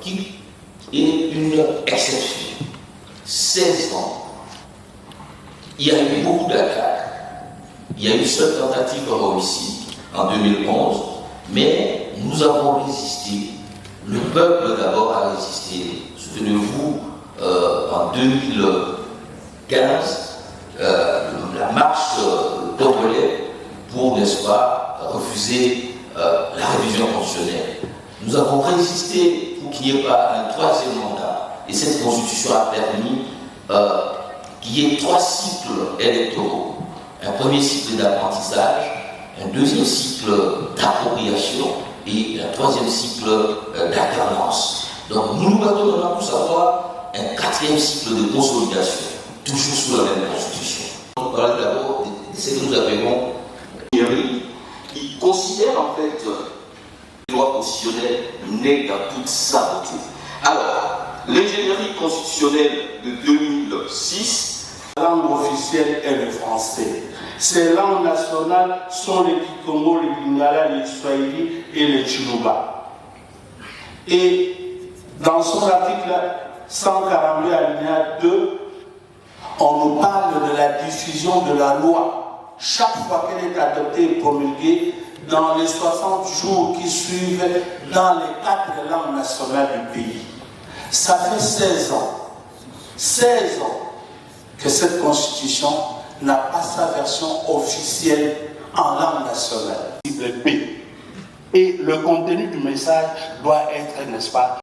qui est une exception. 16 ans. Il y a eu beaucoup d'attaques. Il y a eu une seule tentative de homicide en 2011, mais nous avons résisté. Le peuple d'abord a résisté. Souvenez-vous, en 2015, la marche congolaise pour, n'est-ce pas, refuser la révision constitutionnelle. Nous avons résisté pour qu'il n'y ait pas un 3e mandat. Et cette constitution a permis qu'il y ait 3 cycles électoraux. Un premier cycle d'apprentissage, un 2e cycle d'appropriation et un 3e cycle d'alternance. Donc nous nous battons maintenant pour savoir un 4e cycle de consolidation, toujours sous la même constitution. On parle d'abord de ce que nous appelons l'ingénierie, qui considère en fait les lois constitutionnelles nées dans toute sa beauté. Alors, l'ingénierie constitutionnelle de 2006, la langue officielle est le français. Ces langues nationales sont le Kikongo, le Lingala, le Swahili et le Chiluba. Et dans son article 142 alinéa 2, on nous parle de la diffusion de la loi chaque fois qu'elle est adoptée et promulguée dans les 60 jours qui suivent dans les 4 langues nationales du pays. Ça fait 16 ans que cette constitution n'a pas sa version officielle en langue nationale. Et le contenu du message doit être, n'est-ce pas?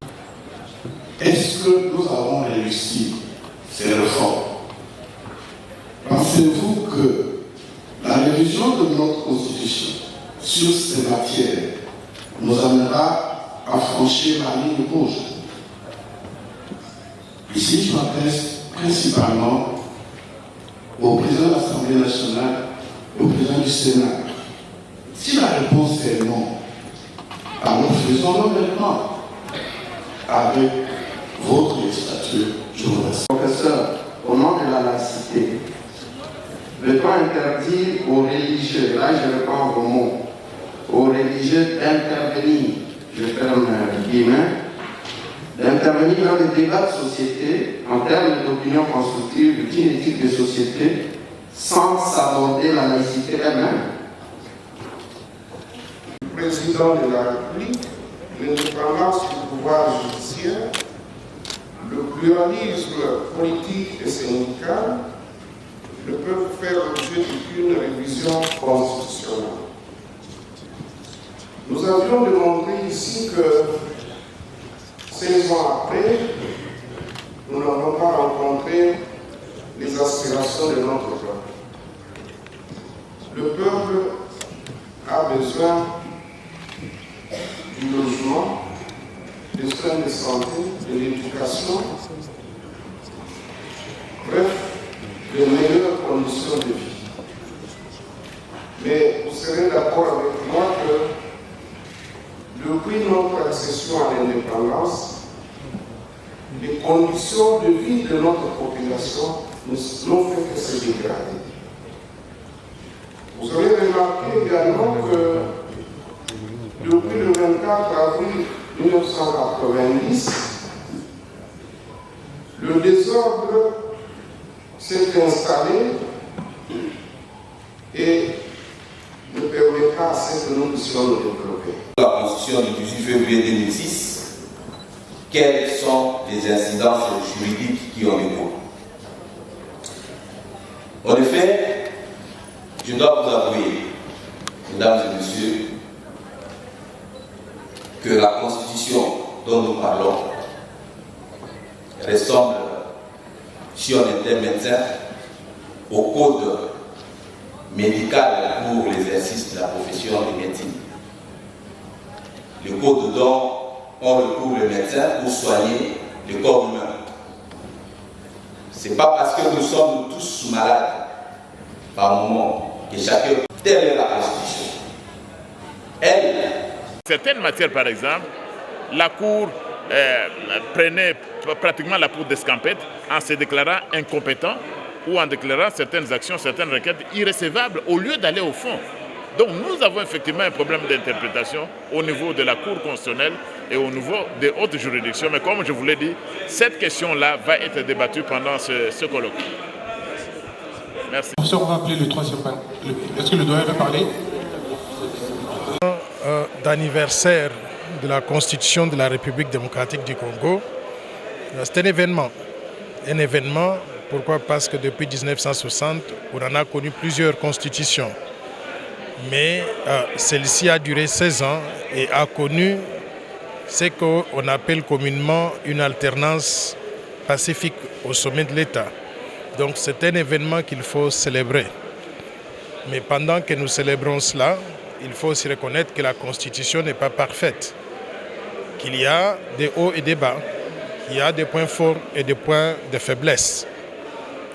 Est-ce que nous avons réussi ces réformes? Pensez-vous que la révision de notre constitution sur ces matières nous amènera à franchir la ligne rouge? Ici, je m'adresse principalement au président de l'Assemblée nationale et au président du Sénat. Si la réponse est non, alors faisons-le maintenant avec votre législature. Je vous remercie. Professeur, au nom de la laïcité, veut-on interdire aux religieux, là je reprends vos mots, aux religieux d'intervenir, je ferme guillemets, d'intervenir dans les débats de société en termes d'opinion constructive d'une éthique de société sans s'aborder la laïcité elle-même? Président de la République, l'indépendance du pouvoir judiciaire, le pluralisme politique et syndical ne peuvent faire l'objet d'aucune révision constitutionnelle. Nous avions démontré ici que 16 ans après, nous n'avons pas rencontré les aspirations de notre peuple. Le peuple a besoin du logement, des soins de santé, de l'éducation, bref, de meilleures conditions de vie. Mais vous serez d'accord avec moi que depuis notre accession à l'indépendance, les conditions de vie de notre population n'ont fait que se dégrader. Vous avez remarqué également que depuis le 24 avril 1990, le désordre s'est installé et ne permet pas à ce que nous puissions nous développer. La Constitution du 18 février 2006, quelles sont les incidences juridiques qui en découlent? En effet, je dois vous avouer, mesdames et messieurs, que la Constitution dont nous parlons ressemble, si on était médecin, au code médical pour l'exercice de la profession de médecine. Le code dont on recouvre le médecin pour soigner le corps humain. Ce n'est pas parce que nous sommes tous malades par moment que chacun, telle est la Constitution. Certaines matières, par exemple, la Cour prenait pratiquement la peau d'escampette en se déclarant incompétent ou en déclarant certaines actions, certaines requêtes irrécevables au lieu d'aller au fond. Donc nous avons effectivement un problème d'interprétation au niveau de la Cour constitutionnelle et au niveau des hautes juridictions. Mais comme je vous l'ai dit, cette question-là va être débattue pendant ce colloque. Merci. On va appeler le troisième panel. Est-ce que le doyen veut parler? D'anniversaire de la Constitution de la République démocratique du Congo, c'est un événement. Un événement, pourquoi? Parce que depuis 1960, on en a connu plusieurs constitutions. Mais celle-ci a duré 16 ans et a connu ce qu'on appelle communément une alternance pacifique au sommet de l'État. Donc c'est un événement qu'il faut célébrer. Mais pendant que nous célébrons cela, il faut aussi reconnaître que la Constitution n'est pas parfaite, qu'il y a des hauts et des bas, qu'il y a des points forts et des points de faiblesse.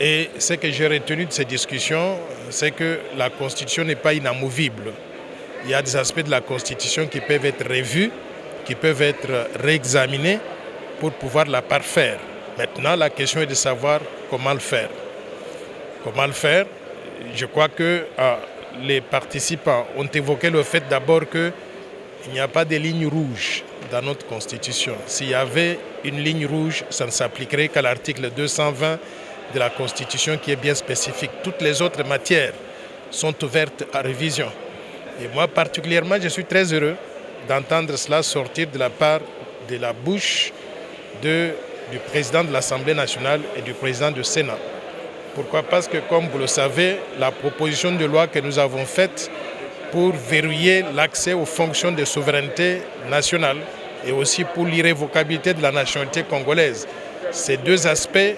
Et ce que j'ai retenu de ces discussions, c'est que la Constitution n'est pas inamovible. Il y a des aspects de la Constitution qui peuvent être revus, qui peuvent être réexaminés pour pouvoir la parfaire. Maintenant, la question est de savoir comment le faire. Comment le faire? Je crois que les participants ont évoqué le fait d'abord qu'il n'y a pas de ligne rouge dans notre Constitution. S'il y avait une ligne rouge, ça ne s'appliquerait qu'à l'article 220 de la Constitution qui est bien spécifique. Toutes les autres matières sont ouvertes à révision. Et moi particulièrement, je suis très heureux d'entendre cela sortir de la bouche du président de l'Assemblée nationale et du président du Sénat. Pourquoi? Parce que, comme vous le savez, la proposition de loi que nous avons faite pour verrouiller l'accès aux fonctions de souveraineté nationale et aussi pour l'irrévocabilité de la nationalité congolaise, ces deux aspects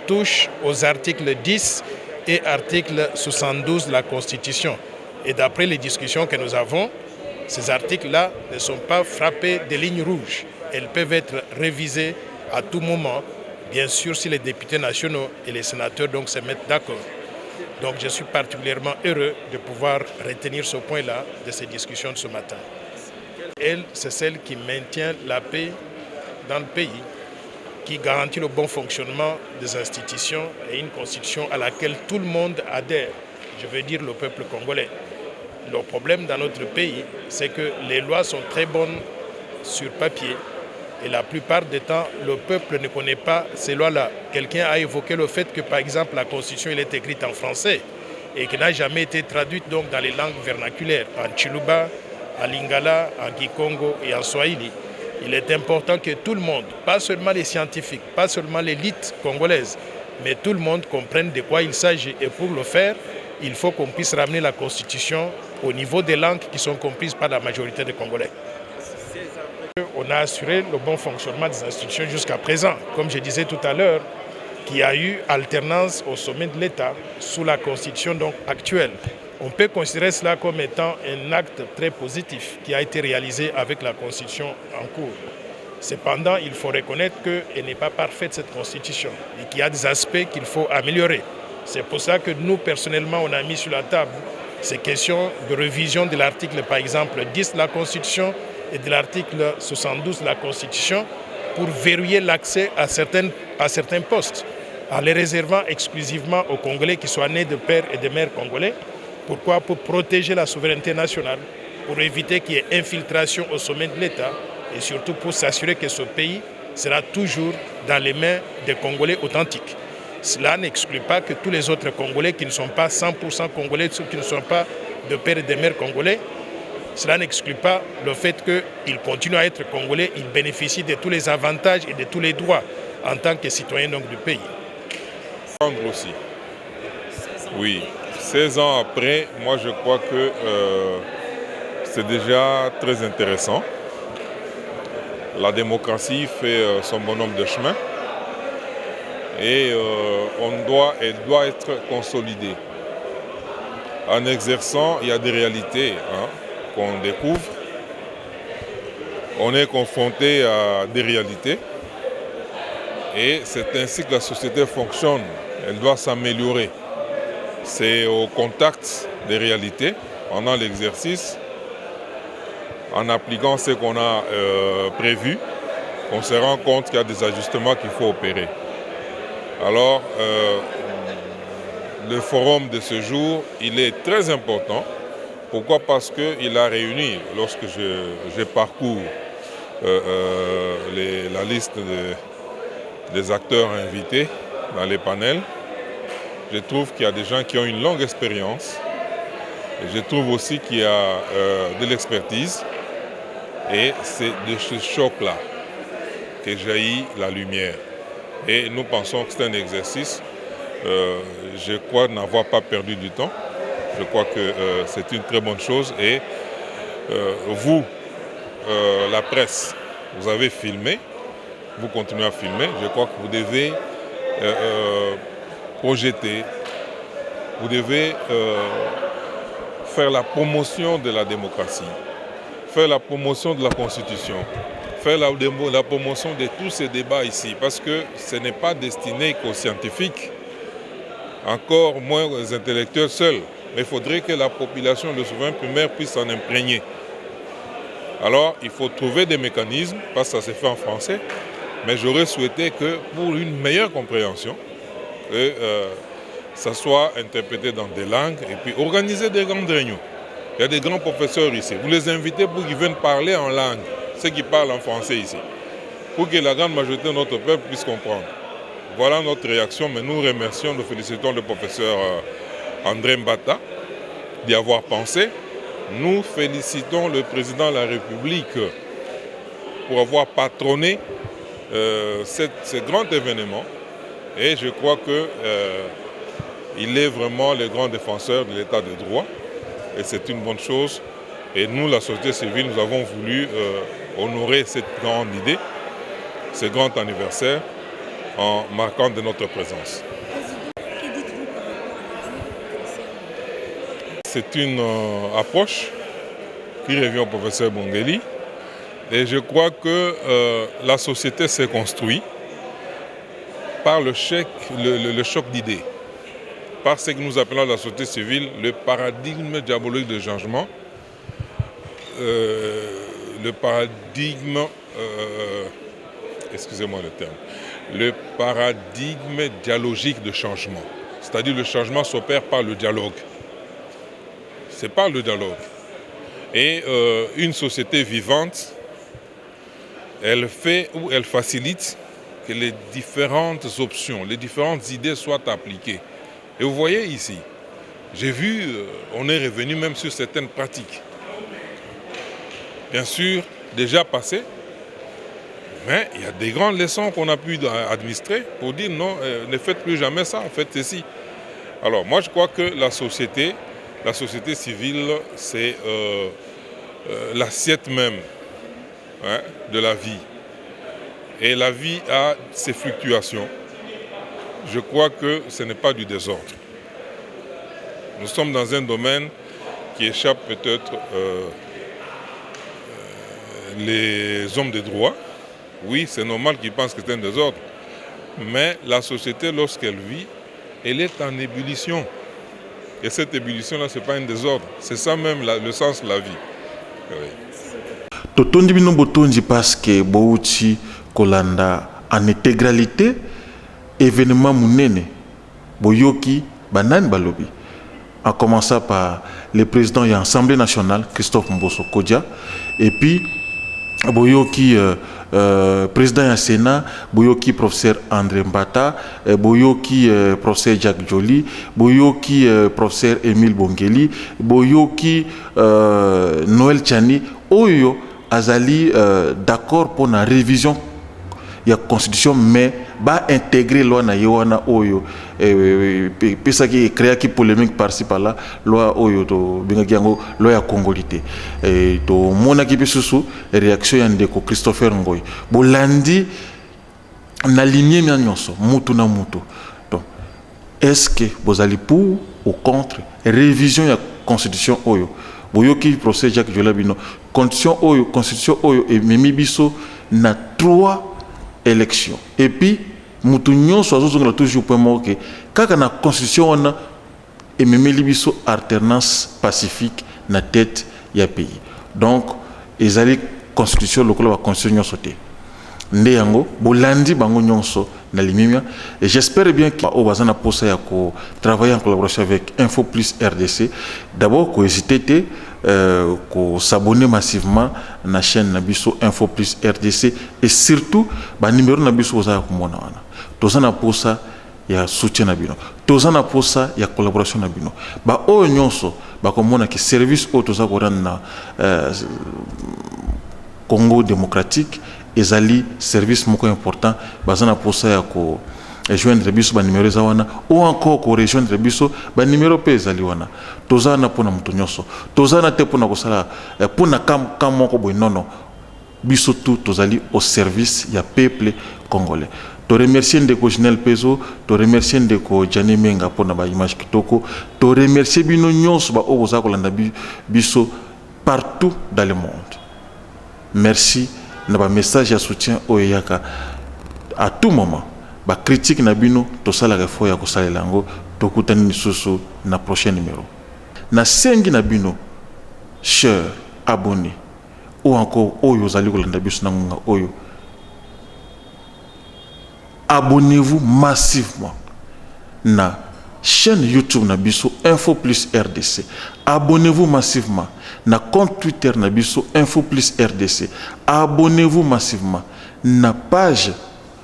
touchent aux articles 10 et article 72 de la Constitution. Et d'après les discussions que nous avons, ces articles-là ne sont pas frappés de lignes rouges. Elles peuvent être révisées à tout moment, bien sûr si les députés nationaux et les sénateurs donc se mettent d'accord. Donc je suis particulièrement heureux de pouvoir retenir ce point-là de ces discussions de ce matin. Elle, c'est celle qui maintient la paix dans le pays, qui garantit le bon fonctionnement des institutions et une constitution à laquelle tout le monde adhère, je veux dire le peuple congolais. Le problème dans notre pays, c'est que les lois sont très bonnes sur papier et la plupart du temps, le peuple ne connaît pas ces lois-là. Quelqu'un a évoqué le fait que, par exemple, la Constitution elle est écrite en français et qu'elle n'a jamais été traduite donc, dans les langues vernaculaires, en Chiluba, en Lingala, en Kikongo et en Swahili. Il est important que tout le monde, pas seulement les scientifiques, pas seulement l'élite congolaise, mais tout le monde comprenne de quoi il s'agit. Et pour le faire, il faut qu'on puisse ramener la Constitution au niveau des langues qui sont comprises par la majorité des Congolais. On a assuré le bon fonctionnement des institutions jusqu'à présent. Comme je disais tout à l'heure, qu'il y a eu alternance au sommet de l'État sous la Constitution donc, actuelle. On peut considérer cela comme étant un acte très positif qui a été réalisé avec la Constitution en cours. Cependant, il faut reconnaître qu'elle n'est pas parfaite, cette Constitution, et qu'il y a des aspects qu'il faut améliorer. C'est pour ça que nous, personnellement, on a mis sur la table ces questions de révision de l'article, par exemple, 10 de la Constitution et de l'article 72 de la Constitution pour verrouiller l'accès à certains postes, en les réservant exclusivement aux Congolais qui soient nés de pères et de mères congolais. Pourquoi? Pour protéger la souveraineté nationale, pour éviter qu'il y ait infiltration au sommet de l'État et surtout pour s'assurer que ce pays sera toujours dans les mains des Congolais authentiques. Cela n'exclut pas que tous les autres Congolais qui ne sont pas 100% Congolais, ceux qui ne sont pas de pères et de mères congolais, cela n'exclut pas le fait qu'ils continuent à être Congolais, ils bénéficient de tous les avantages et de tous les droits en tant que citoyens donc, du pays. Aussi. Oui. 16 ans après, moi je crois que c'est déjà très intéressant. La démocratie fait son bonhomme de chemin et elle doit être consolidée. en exerçant, il y a des réalités qu'on découvre. On est confronté à des réalités et c'est ainsi que la société fonctionne. Elle doit s'améliorer. C'est au contact des réalités, pendant l'exercice, en appliquant ce qu'on a prévu, on se rend compte qu'il y a des ajustements qu'il faut opérer. Alors, le forum de ce jour, il est très important. Pourquoi? Parce qu'il a réuni, lorsque je parcours la liste des acteurs invités dans les panels, je trouve qu'il y a des gens qui ont une longue expérience. Et je trouve aussi qu'il y a de l'expertise. Et c'est de ce choc-là que jaillit la lumière. Et nous pensons que c'est un exercice. Je crois n'avoir pas perdu du temps. Je crois que c'est une très bonne chose. Et vous, la presse, vous avez filmé, vous continuez à filmer. Je crois que vous devez projeter, vous devez faire la promotion de la démocratie, faire la promotion de la Constitution, faire la promotion de tous ces débats ici, parce que ce n'est pas destiné qu'aux scientifiques, encore moins aux intellectuels seuls. Mais il faudrait que la population, le souverain primaire, puisse s'en imprégner. Alors, il faut trouver des mécanismes, parce que ça s'est fait en français, mais j'aurais souhaité que, pour une meilleure compréhension, que ça soit interprété dans des langues, et puis organiser des grandes réunions. Il y a des grands professeurs ici. Vous les invitez pour qu'ils viennent parler en langue, ceux qui parlent en français ici, pour que la grande majorité de notre peuple puisse comprendre. Voilà notre réaction, mais nous remercions, nous félicitons le professeur André Mbata d'y avoir pensé. Nous félicitons le président de la République pour avoir patronné ce grand événement. Et je crois qu'il est vraiment le grand défenseur de l'état de droit. Et c'est une bonne chose. Et nous, la société civile, nous avons voulu honorer cette grande idée, ce grand anniversaire, en marquant de notre présence. C'est une approche qui revient au professeur Bongeli. Et je crois que la société s'est construite par le choc d'idées, par ce que nous appelons la société civile le paradigme diabolique de changement, le paradigme, excusez-moi le terme, le paradigme dialogique de changement. C'est-à-dire le changement s'opère par le dialogue. C'est par le dialogue. Et une société vivante, elle fait ou elle facilite que les différentes options, les différentes idées soient appliquées. Et vous voyez ici, j'ai vu, on est revenu même sur certaines pratiques. Bien sûr, déjà passées, mais il y a des grandes leçons qu'on a pu administrer pour dire non, ne faites plus jamais ça, faites ceci. Alors moi je crois que la société civile, c'est l'assiette même de la vie. Et la vie a ses fluctuations. Je crois que ce n'est pas du désordre. Nous sommes dans un domaine qui échappe peut-être les hommes de droit. Oui, c'est normal qu'ils pensent que c'est un désordre. Mais la société, lorsqu'elle vit, elle est en ébullition. Et cette ébullition-là, ce n'est pas un désordre. C'est ça même le sens de la vie. Oui. Totondi bino botondi parce que bouti kolanda en intégralité événement munene boyoki banane balobi. En commençant par le président de l'Assemblée nationale, Christophe Mbosso Kodja, et puis boyoki président du Sénat, boyoki professeur André Mbata, boyoki professeur Jacques Joly, boyoki professeur Émile Bongeli, boyoki Noël Tchani, oyo azali d'accord pour la révision de la constitution, mais va intégrer loi na yewana oyo pesa qui créa qui polémique par-ci par-là loi oyo to bingagiango loi ya congolité et to mona ki bisusu réaction ya ndeko Christopher Ngoy bolandi na lignée nyonso mutu na mutu. Donc est-ce que vous allez pour au contre révision de la constitution oyo boyoki procès Jacques Jola bino constitution oyo et memi biso na 3 élections et puis mutu nyonso azozonga toujours point moko ke kaka na constitution wana et memi biso alternance pacifique na tête ya pays donc ezali constitution lokola ba constitution nyonso te nde yango bolandi bango nyonso na limimia et j'espère bien que Obazana posa ya ko travailler en collaboration avec Info Plus RDC d'abord ko hésiter ko s'abonner massivement na chaîne Nabiso Info Plus RDC et surtout ba numéro Nabiso oza ko mona wana tozana posa ya soutien na bino tozana posa ya collaboration na bino ba o nyonso ba ko mona ki service o toza ko rendre na Congo démocratique ezali service moko important bazana posa ya ko joindre biso ba numéro za wana ou encore ko rejoindre biso ba numéro pe ezali wana tozana pona mutu nyonso tozana te pona ko sala pona kam moko boy nono biso tout tozali au service ya peuple congolais to remercier ndeko Jinel Pezo to remercier ndeko Jani Menga pona ba image kitoko to remercier bino nyonso ba oboza ko landa biso partout dans le monde. Merci na ba message ya soutien oyaka à tout moment ba critique na bino to sala refo ya ko salela ngo to kutani susu na prochain numéro na sengi na bino cher abonné ou encore oyo zali ko landa biso na ngonga oyo abonnez-vous massivement na chaîne YouTube na biso Info Plus RDC. Abonnez-vous massivement na compte Twitter na biso Info Plus RDC. Abonnez-vous massivement na page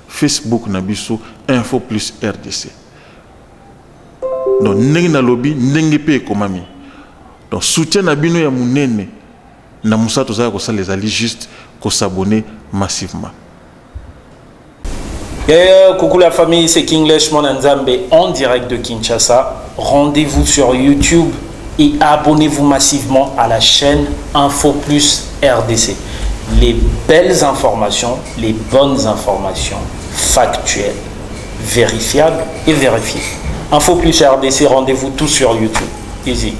Facebook na biso Info Plus RDC. Donc ndenge na lobby ndenge pe ekomami. Donc soutien na bino ya munene na musato za ko sala les ali juste ko s'abonner massivement. Coucou la famille, c'est Kinglish Monanzambe en direct de Kinshasa. Rendez-vous sur YouTube et abonnez-vous massivement à la chaîne Info Plus RDC. Les belles informations, les bonnes informations factuelles, vérifiables et vérifiées. Info Plus RDC, rendez-vous tout sur YouTube. Easy.